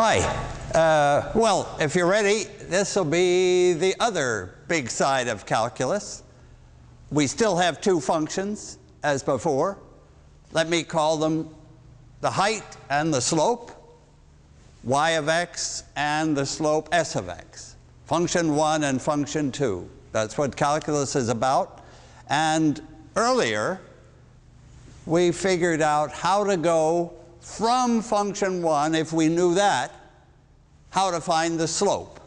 Hi. Well, if you're ready, this will be the other big side of calculus. We still have two functions as before. Let me call them the height and the slope, y of x, and the slope s of x. Function 1 and function 2. That's what calculus is about. And earlier, we figured out how to go from function 1, if we knew that, how to find the slope.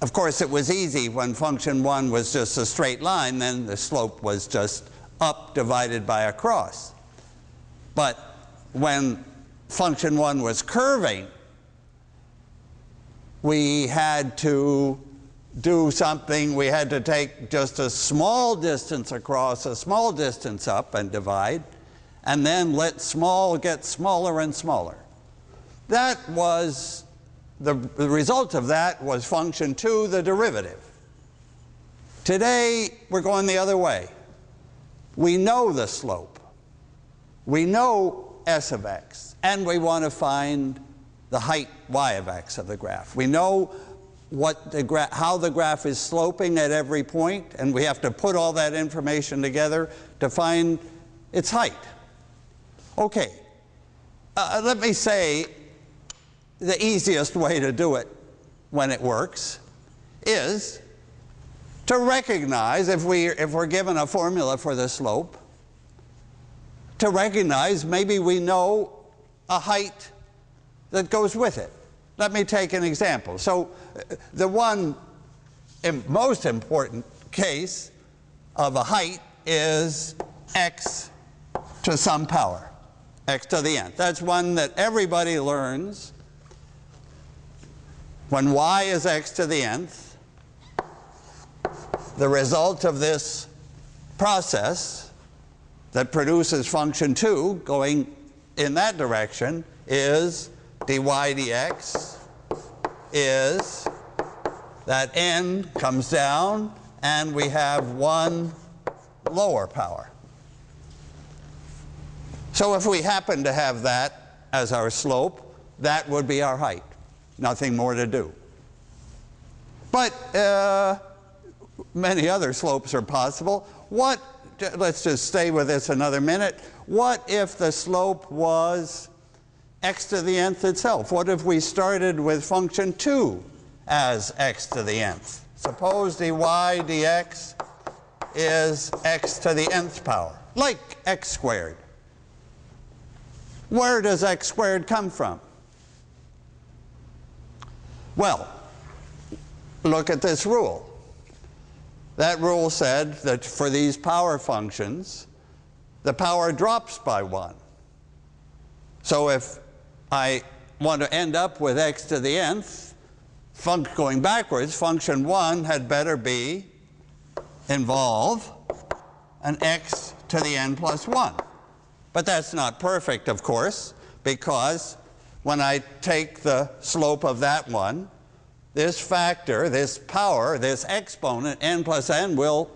Of course, it was easy when function 1 was just a straight line, then the slope was just up divided by across. But when function 1 was curving, we had to do something. We had to take just a small distance across, a small distance up, and divide, and then let small get smaller and smaller. That was, the result of that was function 2, the derivative. Today, we're going the other way. We know the slope. We know s of x, and we want to find the height y of x of the graph. We know what the how the graph is sloping at every point, and we have to put all that information together to find its height. Okay, let me say the easiest way to do it when it works is to recognize, if we're given a formula for the slope, to recognize maybe we know a height that goes with it. Let me take an example. So the one most important case of a height is x to some power, x to the nth. That's one that everybody learns. When y is x to the nth, the result of this process that produces function 2 going in that direction is dy dx is that n comes down and we have one lower power. So if we happen to have that as our slope, that would be our height. Nothing more to do. But many other slopes are possible. Let's just stay with this another minute. What if the slope was x to the nth itself? What if we started with function 2 as x to the nth? Suppose dy dx is x to the nth power, like x squared. Where does x squared come from? Well, look at this rule. That rule said that for these power functions, the power drops by 1. So if I want to end up with x to the nth, going backwards, function 1 had better involve an x to the n plus 1. But that's not perfect, of course, because when I take the slope of that one, this factor, this power, this exponent, n plus n, will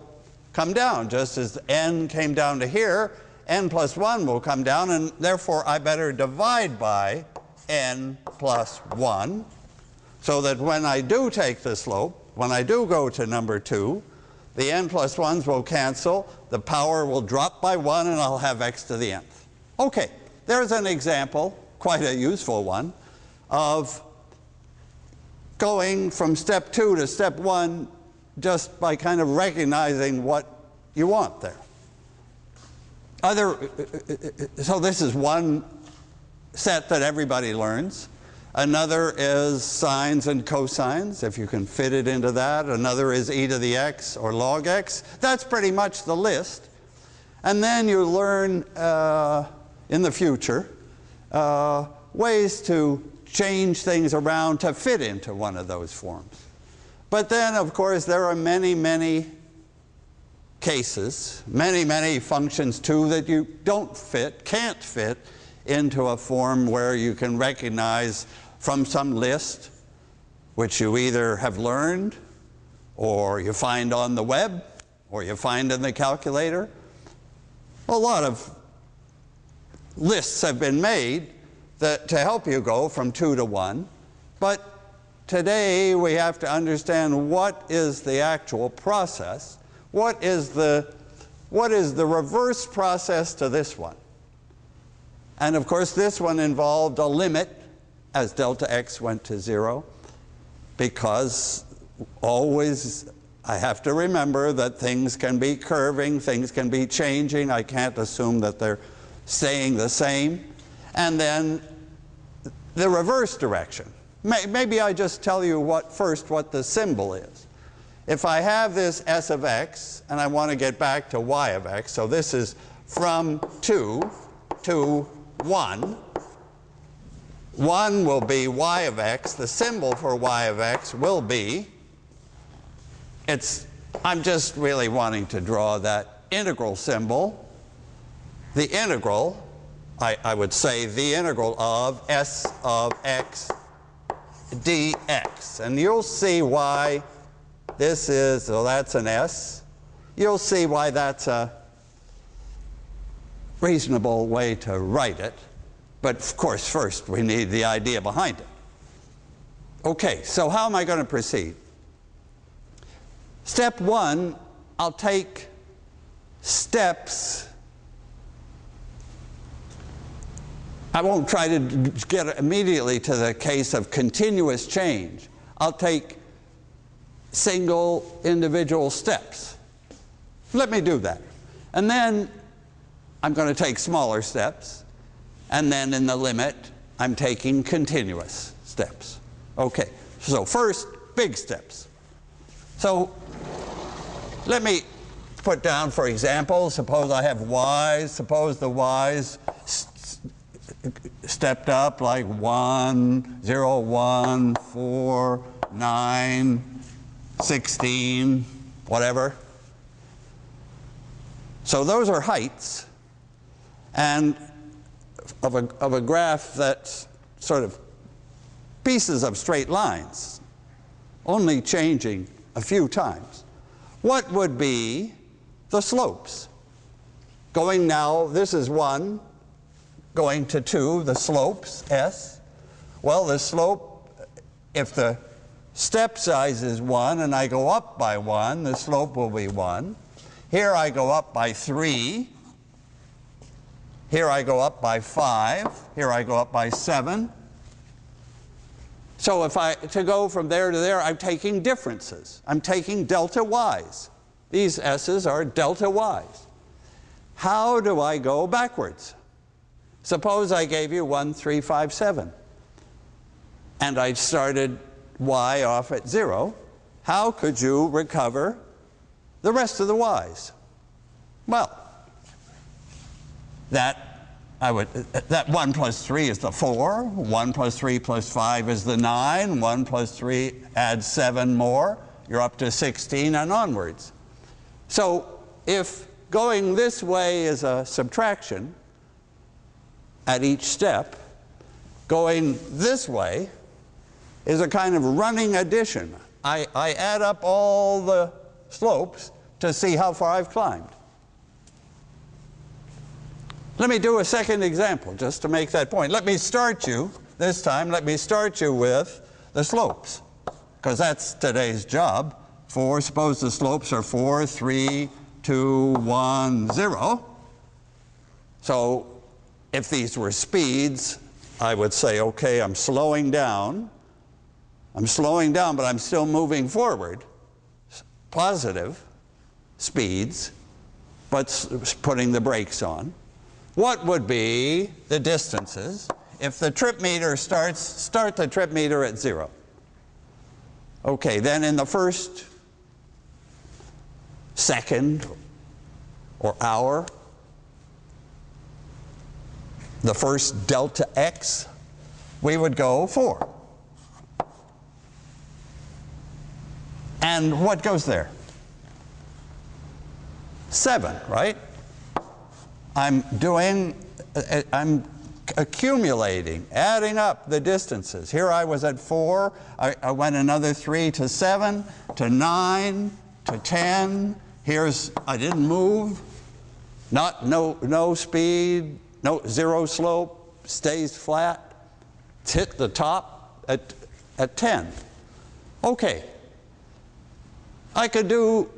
come down. Just as n came down to here, n plus 1 will come down, and therefore I better divide by n plus 1, so that when I do take the slope, when I do go to number 2, the n plus 1s will cancel, the power will drop by 1, and I'll have x to the nth. Okay, there's an example, quite a useful one, of going from step 2 to step 1 just by kind of recognizing what you want there. So this is one set that everybody learns. Another is sines and cosines, if you can fit it into that. Another is e to the x or log x. That's pretty much the list. And then you learn in the future ways to change things around to fit into one of those forms. But then, of course, there are many, many cases, many, many functions too that you can't fit into a form where you can recognize from some list, which you either have learned, or you find on the web, or you find in the calculator. A lot of lists have been made to help you go from 2 to 1. But today we have to understand what is the actual process. What is the reverse process to this one? And of course this one involved a limit as delta x went to 0, because always I have to remember that things can be curving, things can be changing. I can't assume that they're staying the same. And then the reverse direction. Maybe I just tell you first what the symbol is. If I have this s of x and I want to get back to y of x, so this is from 2 to 1. 1 will be y of x. The symbol for y of x will be, I'm just really wanting to draw that integral symbol. The integral, I would say the integral of s of x dx. And you'll see why this is, so that's an s. You'll see why that's a reasonable way to write it. But of course, first we need the idea behind it. Okay, so how am I going to proceed? Step 1, I'll take steps. I won't try to get immediately to the case of continuous change. I'll take single individual steps. Let me do that. And then I'm going to take smaller steps. And then in the limit, I'm taking continuous steps. Okay, so first, big steps. So let me put down, for example, suppose I have y's. Suppose the y's stepped up like 1, 0, 1, 4, 9, 16, whatever. So those are heights, and of a graph that's sort of pieces of straight lines, only changing a few times. What would be the slopes? Going now, this is 1, going to 2, the slopes, s. Well, the slope, if the step size is 1 and I go up by 1, the slope will be 1. Here I go up by 3. Here I go up by 5. Here I go up by 7. So to go from there to there, I'm taking differences. I'm taking delta y's. These s's are delta y's. How do I go backwards? Suppose I gave you 1, 3, 5, 7. And I started y off at 0. How could you recover the rest of the y's? Well, that 1 plus 3 is the 4. 1 plus 3 plus 5 is the 9. 1 plus 3 adds 7 more. You're up to 16 and onwards. So if going this way is a subtraction at each step, going this way is a kind of running addition. I add up all the slopes to see how far I've climbed. Let me do a second example just to make that point. Let me start you, this time, let me start you with the slopes, because that's today's job. Suppose the slopes are 4, 3, 2, 1, 0. So if these were speeds, I would say, okay, I'm slowing down. I'm slowing down, but I'm still moving forward. Positive speeds, but putting the brakes on. What would be the distances if the trip meter start the trip meter at 0? Okay, then in the first second or hour, the first delta x, we would go 4. And what goes there? 7, right? I'm accumulating, adding up the distances. Here I was at 4, I went another 3 to 7, to 9, to 10. I didn't move, no speed, no 0 slope, stays flat. It's hit the top at 10. Okay. I could do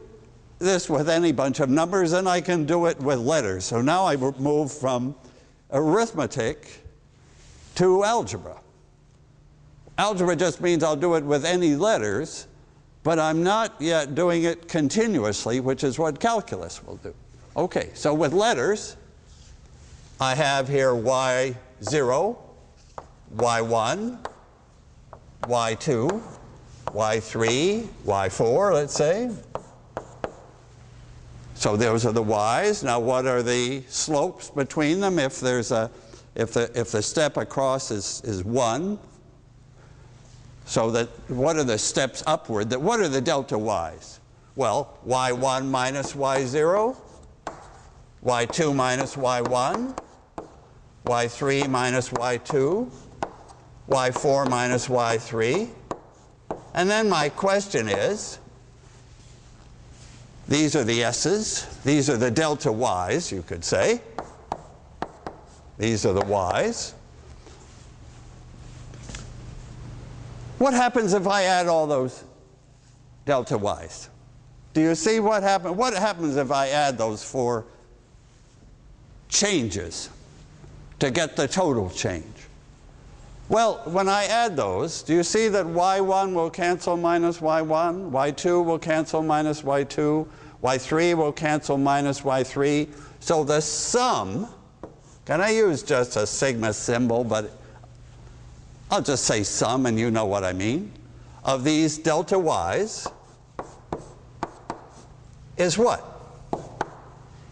this with any bunch of numbers, and I can do it with letters. So now I move from arithmetic to algebra. Algebra just means I'll do it with any letters, but I'm not yet doing it continuously, which is what calculus will do. Okay, so with letters, I have here y0, y1, y2, y3, y4, let's say. So those are the y's. Now what are the slopes between them if there's if the step across is 1? So that what are the steps upward? What are the delta y's? Well, y1 minus y0, y2 minus y1, y3 minus y2, y4 minus y3. And then my question is, these are the s's, these are the delta y's, you could say. These are the y's. What happens if I add all those delta y's? Do you see what happens? What happens if I add those 4 changes to get the total change? Well, when I add those, do you see that y1 will cancel minus y1, y2 will cancel minus y2, y3 will cancel minus y3? So the sum, can I use just a sigma symbol, but I'll just say sum and you know what I mean, of these delta y's is what?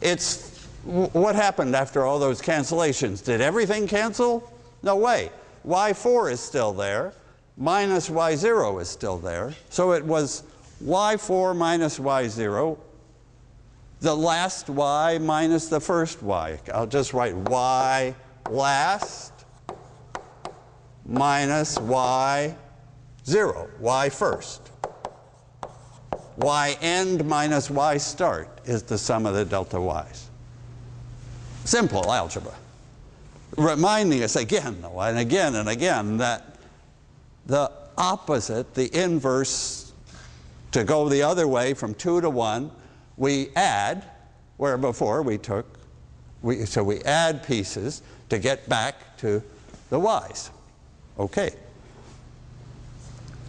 It's what happened after all those cancellations. Did everything cancel? No way. y4 is still there, minus y0 is still there. So it was y4 minus y0, the last y minus the first y. I'll just write y last minus y0, y first. Y end minus y start is the sum of the delta y's. Simple algebra. Reminding us again, though, and again and again, that the opposite, the inverse, to go the other way from 2 to 1, we add, where before we took, so we add pieces to get back to the y's. Okay.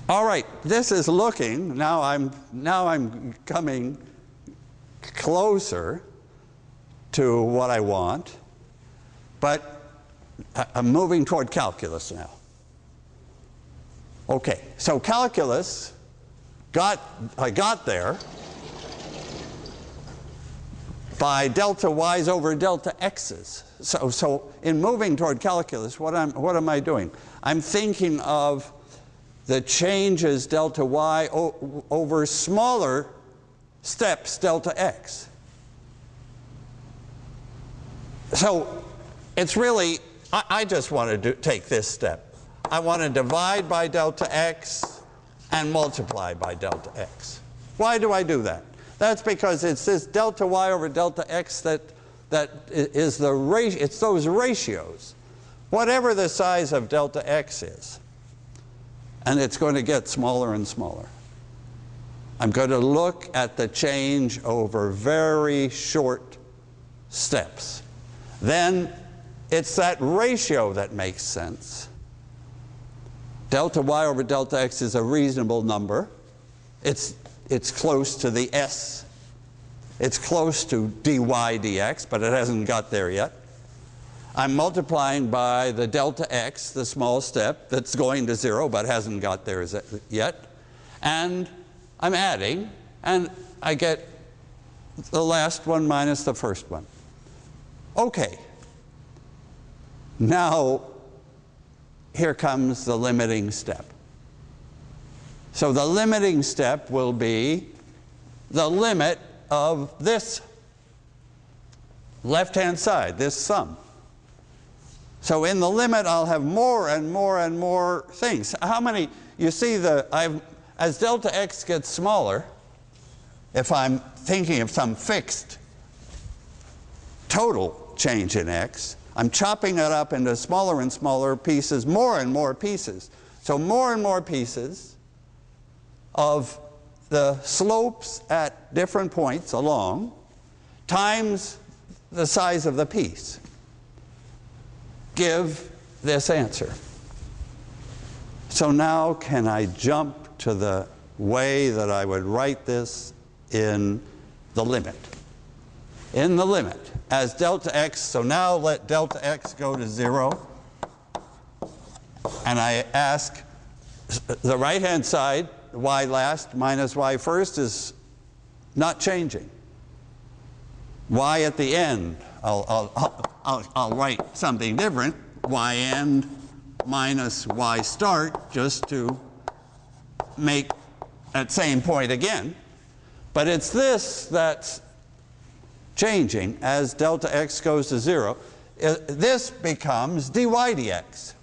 All right, this is looking, now I'm coming closer to what I want, but I'm moving toward calculus now. Okay, so calculus, I got there by delta y's over delta x's. So in moving toward calculus, what am I doing? I'm thinking of the changes delta y over smaller steps delta x. So it's really, I just want to take this step. I want to divide by delta x and multiply by delta x. Why do I do that? That's because it's this delta y over delta x that is the ratio, it's those ratios. Whatever the size of delta x is, and it's going to get smaller and smaller. I'm going to look at the change over very short steps. Then it's that ratio that makes sense. Delta y over delta x is a reasonable number. It's close to the s. It's close to dy dx, but it hasn't got there yet. I'm multiplying by the delta x, the small step that's going to 0 but hasn't got there yet. And I'm adding, and I get the last one minus the first one. Okay. Now, here comes the limiting step. So the limiting step will be the limit of this left-hand side, this sum. So in the limit, I'll have more and more and more things. How many? You see, as delta x gets smaller, if I'm thinking of some fixed total change in x, I'm chopping it up into smaller and smaller pieces, more and more pieces. So more and more pieces of the slopes at different points along times the size of the piece give this answer. So now can I jump to the way that I would write this in the limit? In the limit, as delta x, so now let delta x go to 0. And I ask the right-hand side, y last minus y first, is not changing. Y at the end, I'll write something different, y end minus y start, just to make that same point again. But it's this that's changing as delta x goes to 0. This becomes dy dx.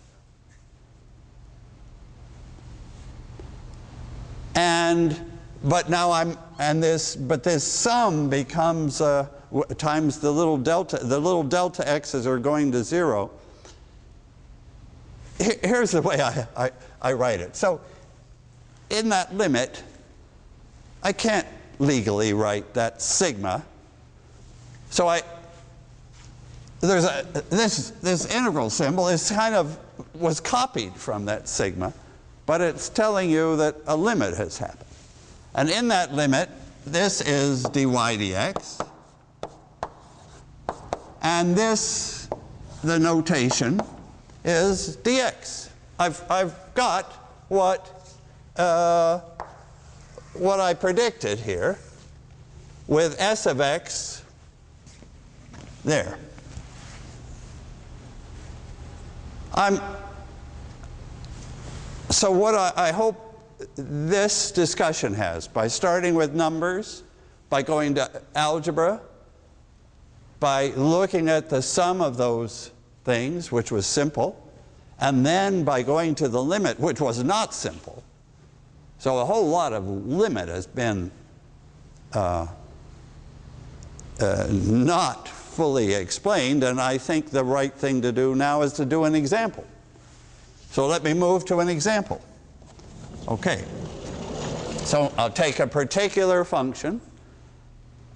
But now but this sum becomes times the little delta x's are going to 0. Here's the way I write it. So in that limit, I can't legally write that sigma. So this integral symbol is was copied from that sigma, but it's telling you that a limit has happened. And in that limit, this is dy dx. And this, the notation, is dx. I've got what I predicted here with s of x there. So what I hope this discussion has, by starting with numbers, by going to algebra, by looking at the sum of those things, which was simple, and then by going to the limit, which was not simple. So a whole lot of limit has been not fully explained, and I think the right thing to do now is to do an example. So let me move to an example. Okay. So I'll take a particular function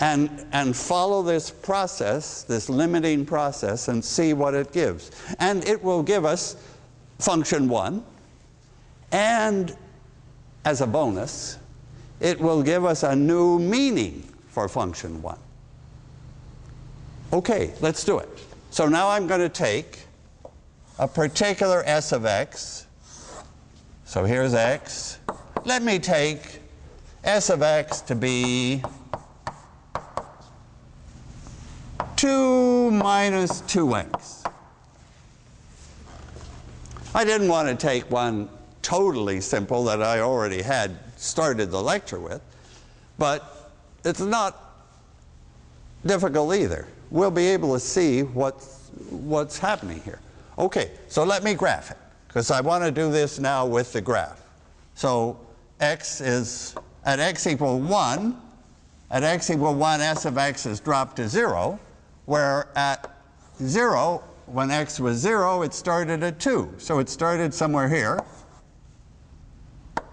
and follow this process, this limiting process, and see what it gives. And it will give us function 1, and as a bonus, it will give us a new meaning for function 1. Okay, let's do it. So now I'm going to take a particular s of x. So here's x. Let me take s of x to be 2 minus 2x. I didn't want to take one totally simple that I already had started the lecture with, but it's not difficult either. We'll be able to see what's happening here. Okay, so let me graph it, because I want to do this now with the graph. So x is, at x equal 1, s of x is dropped to 0, where at 0, when x was 0, it started at 2. So it started somewhere here.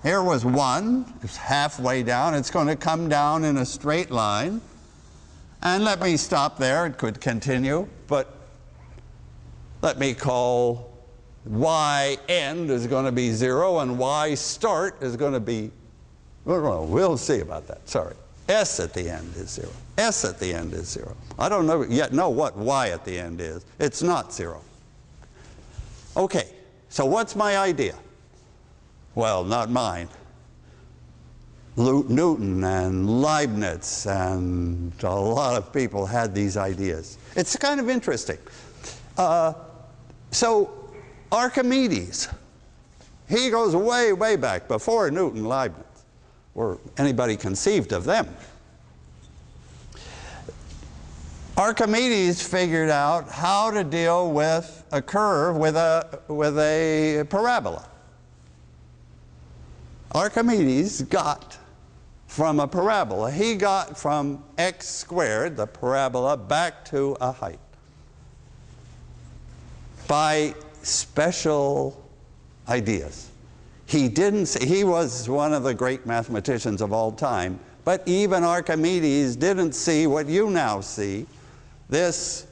Here was 1, it's halfway down. It's going to come down in a straight line. And let me stop there. It could continue, but let me call y end is going to be 0, and y start is going to be, we'll see about that, sorry. S at the end is 0. S at the end is 0. I don't yet know what y at the end is. It's not 0. Okay, so what's my idea? Well, not mine. Newton and Leibniz and a lot of people had these ideas. It's kind of interesting. So Archimedes, he goes way, way back before Newton, Leibniz, or anybody conceived of them. Archimedes figured out how to deal with a curve with a parabola. Archimedes got from a parabola, he got from x squared, the parabola, back to a height. by special ideas. He was one of the great mathematicians of all time, but even Archimedes didn't see what you now see, this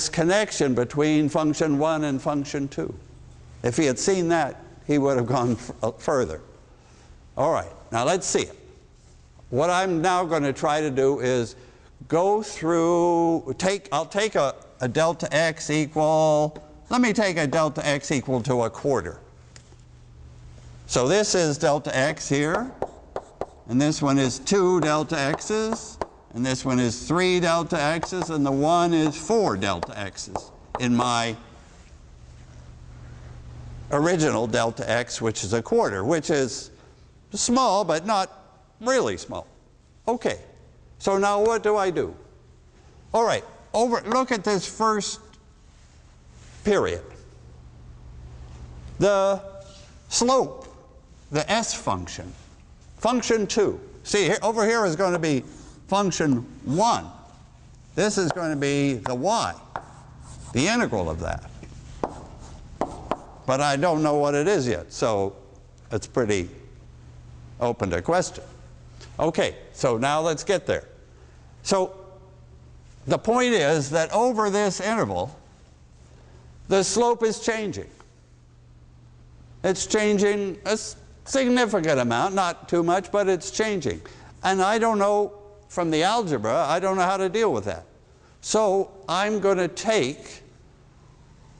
connection between function 1 and function 2. If he had seen that, he would have gone further. All right, now let's see it. What I'm now going to try to do is go through, I'll take a delta x equal, let me take a delta x equal to a quarter. So this is delta x here, and this one is 2 delta x's, and this one is 3 delta x's, and the one is 4 delta x's in my original delta x, which is a quarter, which is small, but not really small. Okay, so now what do I do? All right, look at this first period. The slope, the s function, function 2. See, over here is going to be function 1. This is going to be the y, the integral of that. But I don't know what it is yet, so it's pretty open to question. Okay, so now let's get there. So the point is that over this interval, the slope is changing. It's changing a significant amount, not too much, but it's changing. And I don't know, from the algebra, I don't know how to deal with that. So I'm going to take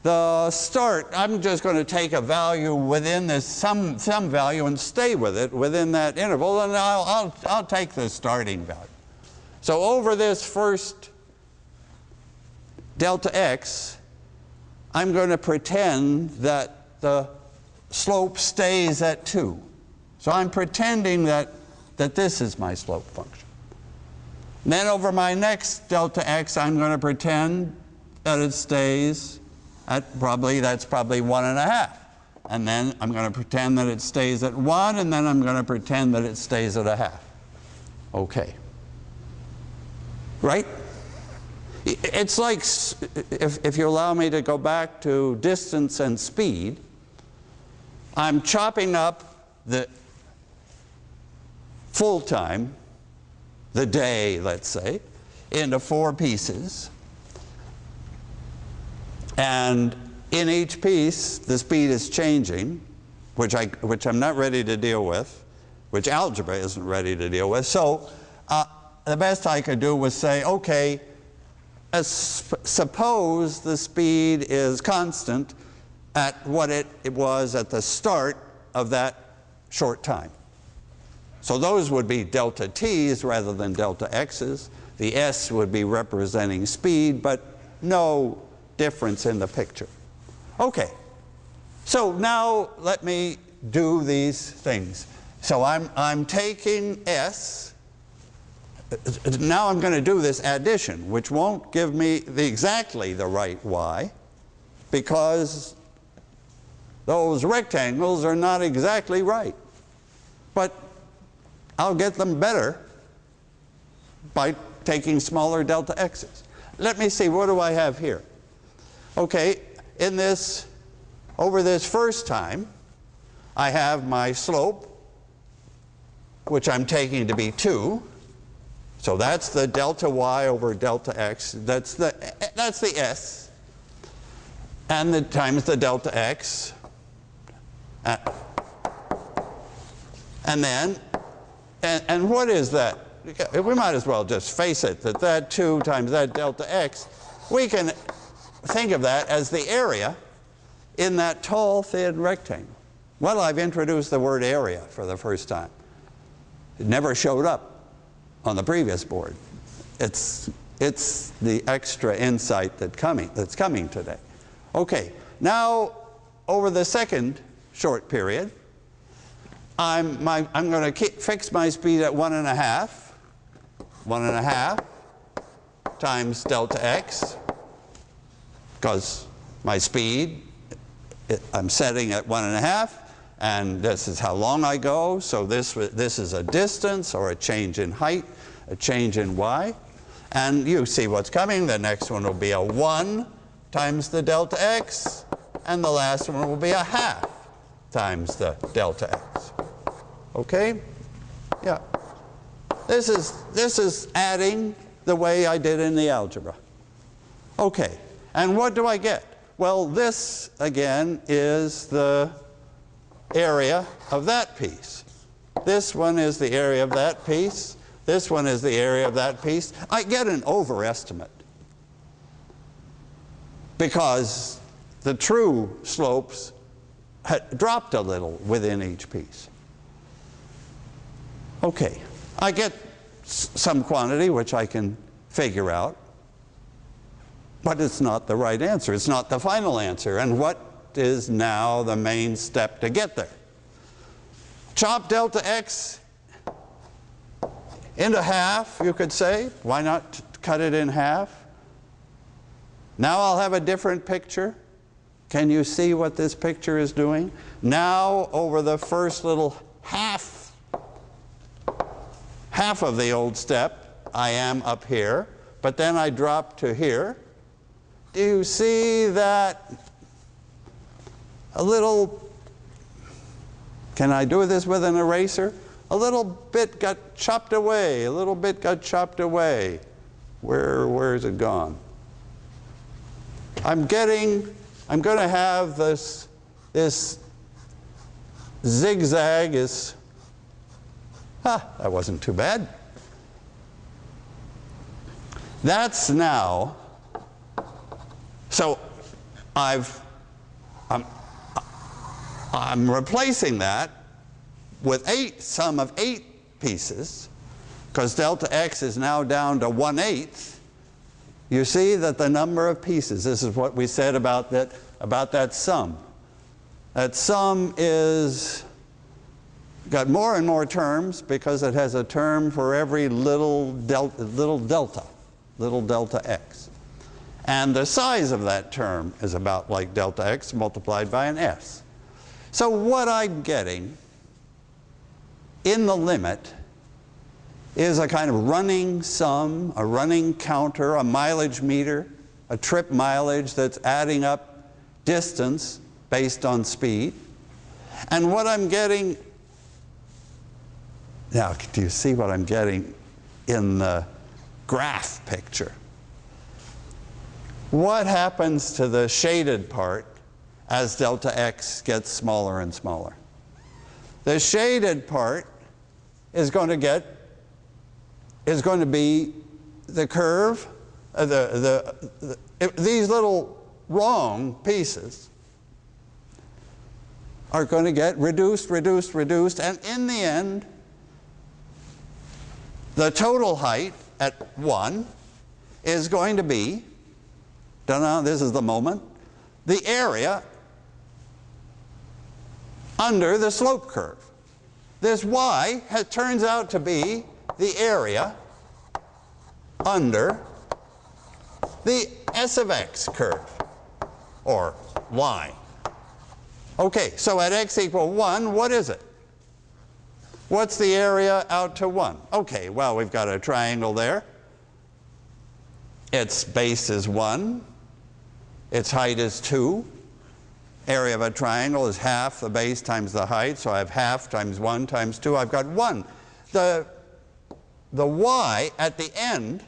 the start, I'm just going to take a value within this, some value, and stay with it within that interval, and I'll take the starting value. So over this first delta x, I'm going to pretend that the slope stays at 2. So I'm pretending that this is my slope function. And then over my next delta x, I'm going to pretend that it stays at that's probably 1.5. And then I'm going to pretend that it stays at 1, and then I'm going to pretend that it stays at 0.5. Okay. Right? It's like, if you allow me to go back to distance and speed, I'm chopping up the full time, the day, let's say, into 4 pieces. And in each piece, the speed is changing, which I'm not ready to deal with, which algebra isn't ready to deal with. So the best I could do was say, okay, suppose the speed is constant at what it was at the start of that short time. So those would be delta t's rather than delta x's. The s would be representing speed, but no difference in the picture. Okay, so now let me do these things. So I'm taking s. Now I'm going to do this addition, which won't give me exactly the right y, because those rectangles are not exactly right. But I'll get them better by taking smaller delta x's. Let me see, what do I have here? Okay, over this first time, I have my slope, which I'm taking to be 2. So that's the delta y over delta x. That's the s. And the times the delta x. And then, and what is that? We might as well just face it, that 2 times that delta x, we can think of that as the area in that tall, thin rectangle. Well, I've introduced the word area for the first time. It never showed up on the previous board. It's the extra insight that's coming today. Okay, now over the second short period, I'm going to fix my speed at 1.5. 1.5 times delta x, because my speed, I'm setting at 1.5, and this is how long I go. So this is a distance, or a change in height, a change in y. And you see what's coming. The next one will be a 1 times the delta x, and the last one will be a half times the delta x. Okay? Yeah. This is adding the way I did in the algebra. Okay. And what do I get? Well, this, again, is the area of that piece. This one is the area of that piece. This one is the area of that piece. I get an overestimate because the true slopes had dropped a little within each piece. Okay, I get some quantity which I can figure out, but it's not the right answer. It's not the final answer. And what is now the main step to get there? Chop delta x into half, you could say. Why not cut it in half? Now I'll have a different picture. Can you see what this picture is doing? Now, over the first little half of the old step, I am up here, but then I drop to here. Do you see that a little, can I do this with an eraser? A little bit got chopped away, a little bit got chopped away. Where is it gone? I'm going to have this zigzag is, that wasn't too bad. That's now, so I'm replacing that with sum of 8 pieces, because delta x is now down to 1/8. You see that the number of pieces, this is what we said about that sum. That sum is got more and more terms because it has a term for every little delta x. And the size of that term is about like delta x multiplied by an s. So what I'm getting in the limit is a kind of running sum, a running counter, a mileage meter, a trip mileage that's adding up distance based on speed. And what I'm getting, now do you see what I'm getting in the graph picture? What happens to the shaded part as delta x gets smaller and smaller? The shaded part is going to be the curve, these little wrong pieces are going to get reduced, and in the end, the total height at 1 is going to be, this is the moment, the area under the slope curve. This y turns out to be the area under the s of x curve, or line. Okay, so at x equal 1, what is it? What's the area out to 1? Okay, well, we've got a triangle there. Its base is 1. Its height is 2. Area of a triangle is half the base times the height, so I have half times 1 times 2. I've got 1. The y at the end,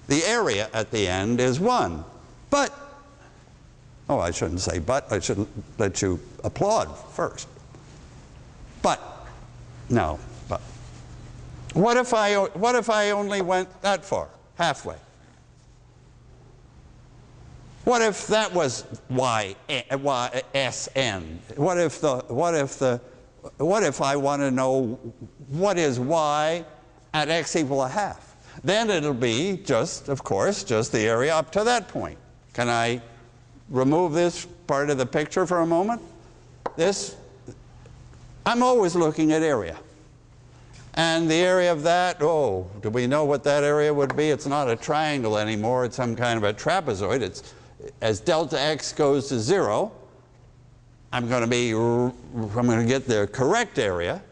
the area at the end is 1. But, oh, I shouldn't say but, I should let you applaud first. But, no, but. What if I only went that far, halfway? What if that was Sn? What if I want to know what is y at x equal a half? Then it'll be just, of course, just the area up to that point. Can I remove this part of the picture for a moment? I'm always looking at area. And the area of that, do we know what that area would be? It's not a triangle anymore, it's some kind of a trapezoid. As delta x goes to 0, I'm going to get the correct area,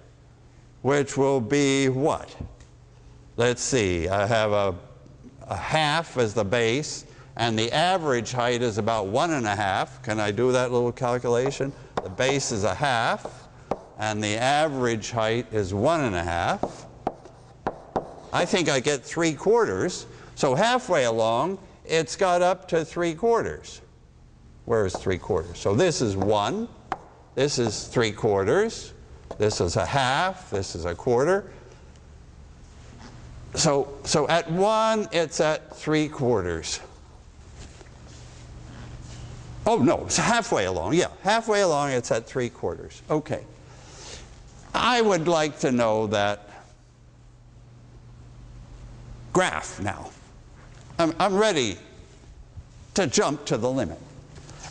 which will be what? Let's see, I have a half as the base, and the average height is about 1.5. Can I do that little calculation? The base is 1/2, and the average height is 1.5. I think I get 3/4. So halfway along, it's got up to 3/4. Where is 3/4? So this is 1, this is 3/4, this is 1/2, this is 1/4. So at 1, it's at 3/4. Oh, no, it's halfway along. Yeah, halfway along, it's at 3/4. Okay. I would like to know that graph now. I'm ready to jump to the limit.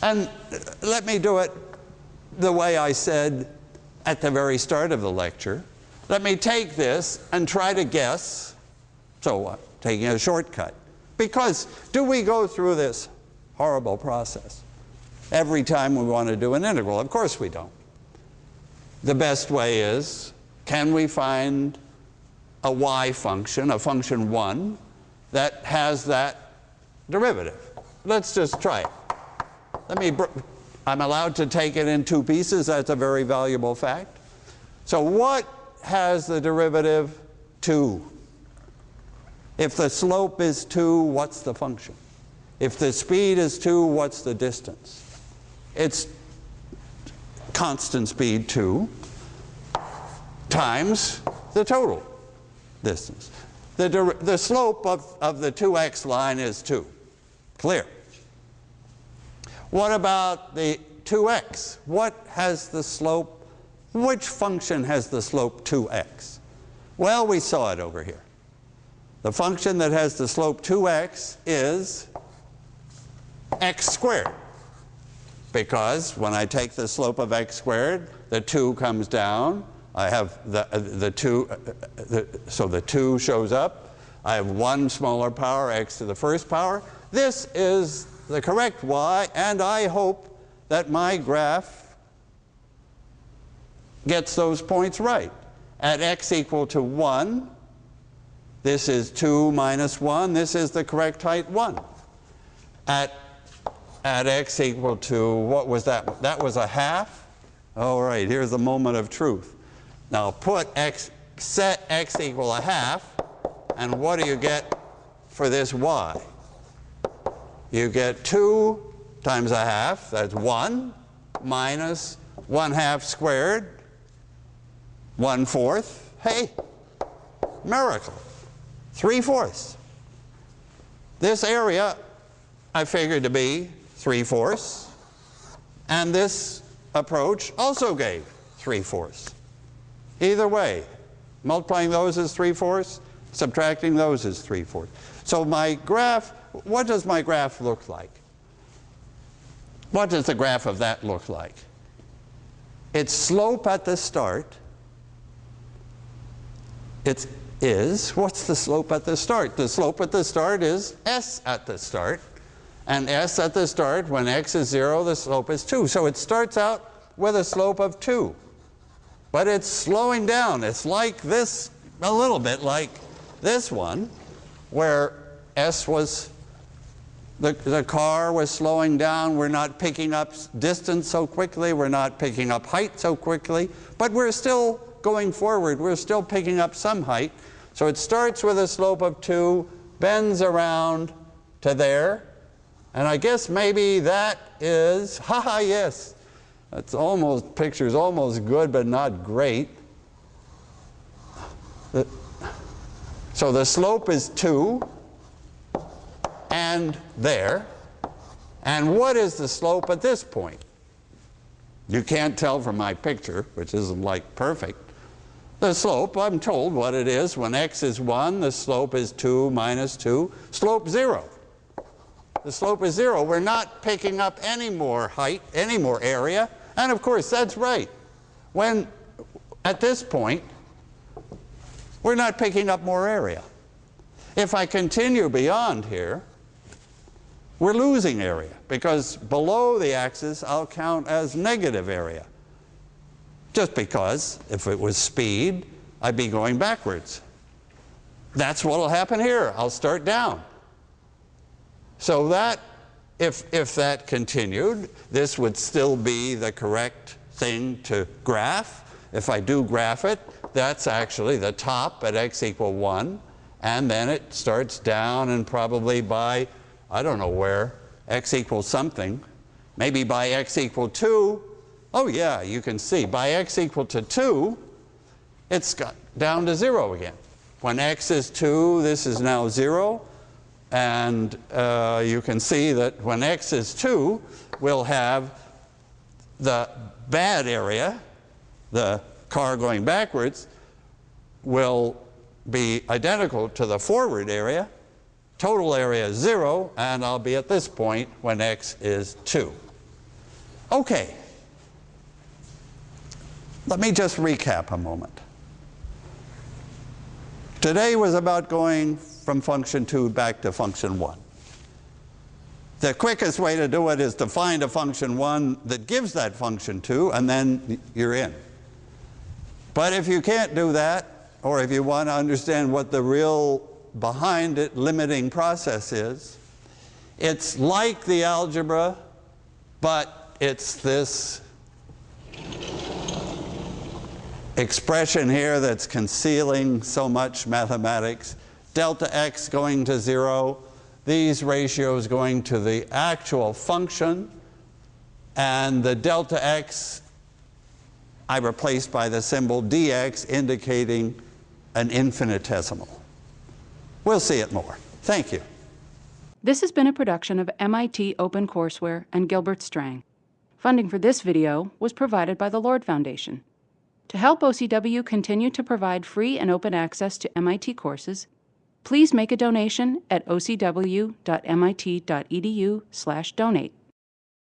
And let me do it the way I said at the very start of the lecture. Let me take this and try to guess. So what? Taking a shortcut. Because do we go through this horrible process every time we want to do an integral? Of course we don't. The best way is, can we find a y function, a function 1, that has that derivative? Let's just try it. I'm allowed to take it in 2 pieces. That's a very valuable fact. So what has the derivative 2? If the slope is 2, what's the function? If the speed is 2, what's the distance? It's constant speed 2 times the total distance. The slope of the 2x line is 2. Clear. What about the 2x? What has the slope? Which function has the slope 2x? Well, we saw it over here. The function that has the slope 2x is x squared. Because when I take the slope of x squared, the 2 comes down. I have the 2, so the 2 shows up. I have 1 smaller power, x to the first power. This is the correct y, and I hope that my graph gets those points right. At x equal to 1, this is 2 minus 1. This is the correct height 1. At x equal to, what was that? That was 1/2? All right, here's the moment of truth. Now set x equal 1/2, and what do you get for this y? You get 2 times 1/2, that's 1, minus 1/2 squared, 1/4. Hey, miracle, 3/4. This area I figured to be 3/4, and this approach also gave 3/4. Either way, multiplying those is 3/4, subtracting those is 3/4. So my graph, what does my graph look like? What does the graph of that look like? Its slope at the start, what's the slope at the start? The slope at the start is s at the start. And s at the start, when x is 0, the slope is 2. So it starts out with a slope of 2. But it's slowing down. It's like this, a little bit like this one, where s was, the car was slowing down. We're not picking up distance so quickly. We're not picking up height so quickly. But we're still going forward. We're still picking up some height. So it starts with a slope of 2, bends around to there. And I guess maybe that is, yes. That's almost, picture's almost good, but not great. So the slope is 2, and there. And what is the slope at this point? You can't tell from my picture, which isn't like perfect. The slope, I'm told what it is. When x is 1, the slope is 2 minus 2. Slope 0. The slope is 0. We're not picking up any more height, any more area. And of course, that's right. When, at this point, we're not picking up more area. If I continue beyond here, we're losing area, because below the axis, I'll count as negative area. Just because, if it was speed, I'd be going backwards. That's what will happen here. I'll start down. So that, if that continued, this would still be the correct thing to graph. If I do graph it, that's actually the top at x equal 1, and then it starts down, and probably by, I don't know where, x equals something, maybe by x equal 2, oh yeah, you can see, by x equal to 2, it's got down to 0 again. When x is 2, this is now 0, and you can see that when x is 2, we'll have the bad area, the car going backwards, will be identical to the forward area. Total area is 0, and I'll be at this point when x is 2. Okay. Let me just recap a moment. Today was about going from function 2 back to function 1. The quickest way to do it is to find a function 1 that gives that function 2, and then you're in. But if you can't do that, or if you want to understand what the real behind it limiting process is, it's like the algebra, but it's this expression here that's concealing so much mathematics. Delta x going to 0, these ratios going to the actual function, and the delta x I replaced by the symbol dx indicating an infinitesimal. We'll see it more. Thank you. This has been a production of MIT OpenCourseware and Gilbert Strang. Funding for this video was provided by the Lord Foundation. To help OCW continue to provide free and open access to MIT courses, please make a donation at ocw.mit.edu/donate.